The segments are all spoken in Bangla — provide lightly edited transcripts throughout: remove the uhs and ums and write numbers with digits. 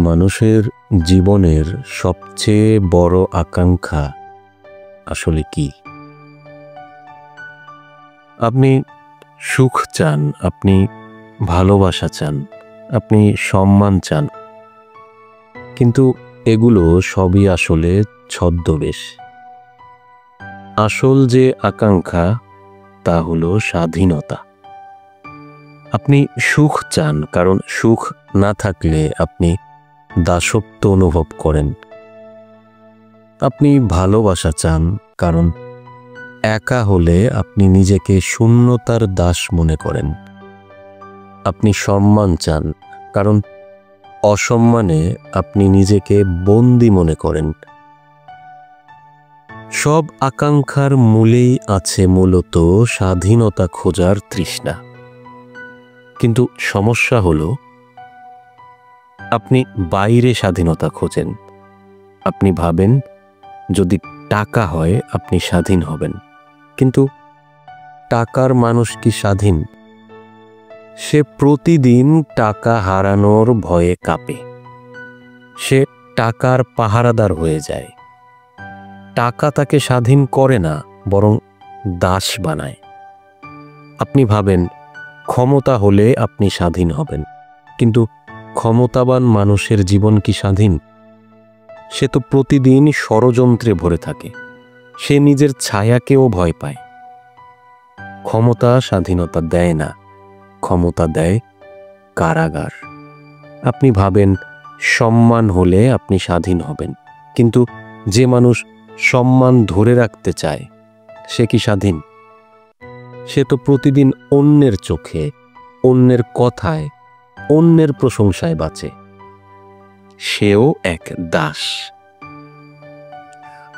মানুষের জীবনের সবচেয়ে বড় আকাঙ্ক্ষা আসলে কি? আপনি সুখ চান, আপনি ভালোবাসা চান, আপনি সম্মান চান, কিন্তু এগুলো সবই আসলে ছদ্মবেশ। আসল যে আকাঙ্ক্ষা তা হলো স্বাধীনতা। আপনি সুখ চান কারণ সুখ না থাকলে আপনি দাসত্ব অনুভব করেন। আপনি ভালোবাসা চান কারণ একা হলে আপনি নিজেকে শূন্যতার দাস মনে করেন। আপনি সম্মান চান কারণ অসম্মানে আপনি নিজেকে বন্দী মনে করেন। সব আকাঙ্ক্ষার মূলেই আছে মূলত স্বাধীনতা খোঁজার তৃষ্ণা। কিন্তু সমস্যা হলো আপনি বাইরে স্বাধীনতা খোঁজেন। আপনি ভাবেন যদি টাকা হয় আপনি স্বাধীন হবেন, কিন্তু টাকার মানুষ কি স্বাধীন? সে প্রতিদিন টাকা হারানোর ভয়ে কাঁপে। সে টাকার পাহারাদার হয়ে যায়। টাকা তাকে স্বাধীন করে না, বরং দাস বানায়। আপনি ভাবেন ক্ষমতা হলে আপনি স্বাধীন হবেন, কিন্তু ক্ষমতাবান মানুষের জীবন কি স্বাধীন? সে তো প্রতিদিন ষড়যন্ত্রে ভরে থাকে। সে নিজের ছায়াকেও ভয় পায়। ক্ষমতা স্বাধীনতা দেয় না, ক্ষমতা দেয় কারাগার। আপনি ভাবেন সম্মান হলে আপনি স্বাধীন হবেন, কিন্তু যে মানুষ সম্মান ধরে রাখতে চায় সে কি স্বাধীন? সে তো প্রতিদিন অন্যের চোখে, অন্যের কথায়, অন্যের প্রশংসায় বাঁচে। সেও এক দাস।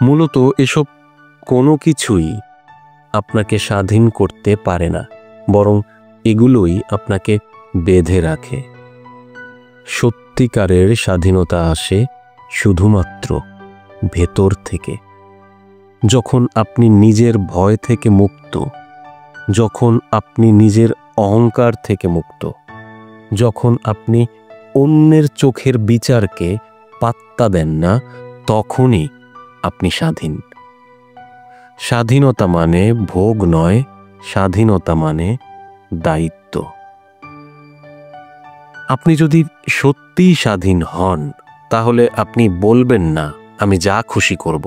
মূলত এসব কোনো কিছুই আপনাকে স্বাধীন করতে পারে না, বরং এগুলোই আপনাকে বেঁধে রাখে। সত্যিকারের স্বাধীনতা আসে শুধুমাত্র ভেতর থেকে। যখন আপনি নিজের ভয় থেকে মুক্ত, যখন আপনি নিজের অহংকার থেকে মুক্ত, যখন আপনি অন্যের চোখের বিচারকে পাত্তা দেন না, তখনই আপনি স্বাধীন। স্বাধীনতা মানে ভোগ নয়, স্বাধীনতা মানে দায়িত্ব। আপনি যদি সত্যিই স্বাধীন হন, তাহলে আপনি বলবেন না আমি যা খুশি করব,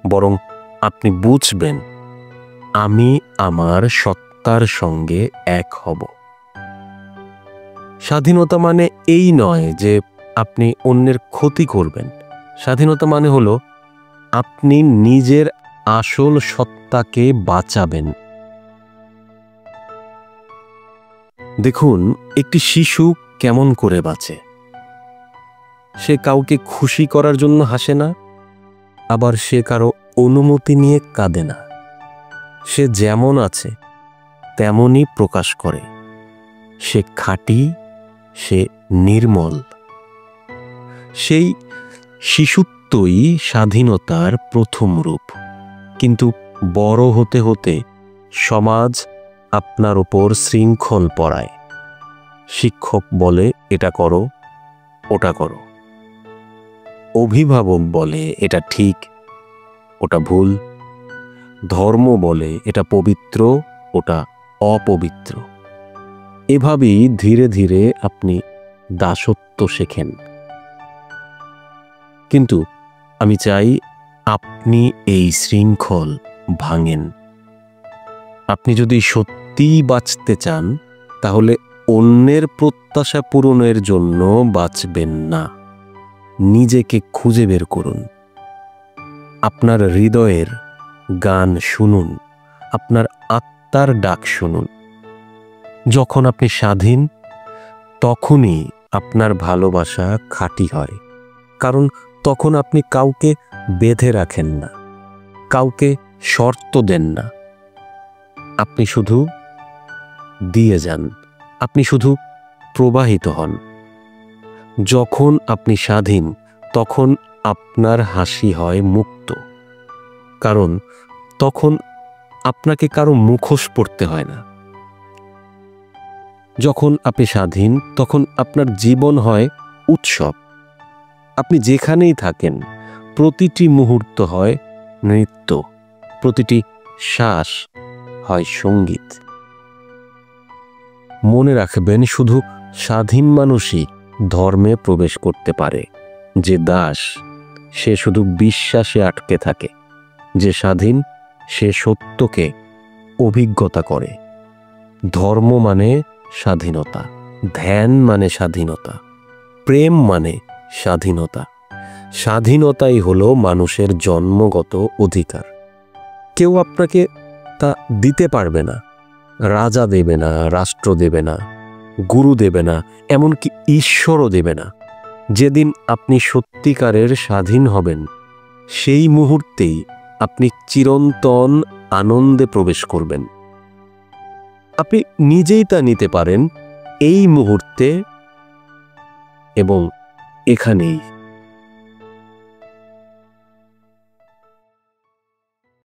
বরং আপনি বুঝবেন আমি আমার সত্তার সঙ্গে এক হব। স্বাধীনতা মানে এই নয় যে আপনি অন্যের ক্ষতি করবেন। স্বাধীনতা মানে হলো আপনি নিজের আসল সত্তাকে বাঁচাবেন। দেখুন, একটি শিশু কেমন করে বাঁচে। সে কাউকে খুশি করার জন্য হাসে না, আবার সে কারো অনুমতি নিয়ে কাঁদে না। সে যেমন আছে তেমনই প্রকাশ করে। সে খাঁটি, সে নির্মল। সেই শিশুত্বই স্বাধীনতার প্রথম রূপ। কিন্তু বড় হতে হতে সমাজ আপনার ওপর শৃঙ্খল পরায়। শিক্ষক বলে এটা করো, ওটা করো। অভিভাবক বলে এটা ঠিক, ওটা ভুল। ধর্ম বলে এটা পবিত্র, ওটা অপবিত্র। এভাবেই ধীরে ধীরে আপনি দাসত্ব শেখেন। কিন্তু আমি চাই আপনি এই শৃঙ্খল ভাঙেন। আপনি যদি সত্যিই বাঁচতে চান, তাহলে অন্যের প্রত্যাশা পূরণের জন্য বাঁচবেন না। নিজেকে খুঁজে বের করুন। আপনার হৃদয়ের গান শুনুন, আপনার আত্মার ডাক শুনুন। যখন আপনি স্বাধীন, তখনই আপনার ভালোবাসা খাঁটি হয়। কারণ তখন আপনি কাউকে বেঁধে রাখেন না, কাউকে শর্ত দেন না। আপনি শুধু দিয়ে যান, আপনি শুধু প্রবাহিত হন। যখন আপনি স্বাধীন, তখন আপনার হাসি হয় মুক্ত। কারণ তখন আপনাকে কারো মুখোশ পরতে হয় না। যখন আপনি স্বাধীন, তখন আপনার জীবন হয় উৎসব। আপনি যেখানেই থাকেন প্রতিটি মুহূর্ত হয় নৃত্য, প্রতিটি শ্বাস হয় সঙ্গীত। মনে রাখবেন, শুধু স্বাধীন মানুষই ধর্মে প্রবেশ করতে পারে। যে দাস সে শুধু বিশ্বাসে আটকে থাকে, যে স্বাধীন সে সত্যকে অভিজ্ঞতা করে। ধর্ম মানে স্বাধীনতা, ধ্যান মানে স্বাধীনতা, প্রেম মানে স্বাধীনতা। স্বাধীনতাই হলো মানুষের জন্মগত অধিকার। কেউ আপনাকে তা দিতে পারবে না। রাজা দেবে না, রাষ্ট্র দেবে না, গুরু দেবে না, এমনকি ঈশ্বরও দেবে না। যেদিন আপনি সত্যিকারের স্বাধীন হবেন, সেই মুহূর্তেই আপনি চিরন্তন আনন্দে প্রবেশ করবেন। আপনি নিজেই তা নিতে পারেন এই মুহূর্তে এবং এখানেই।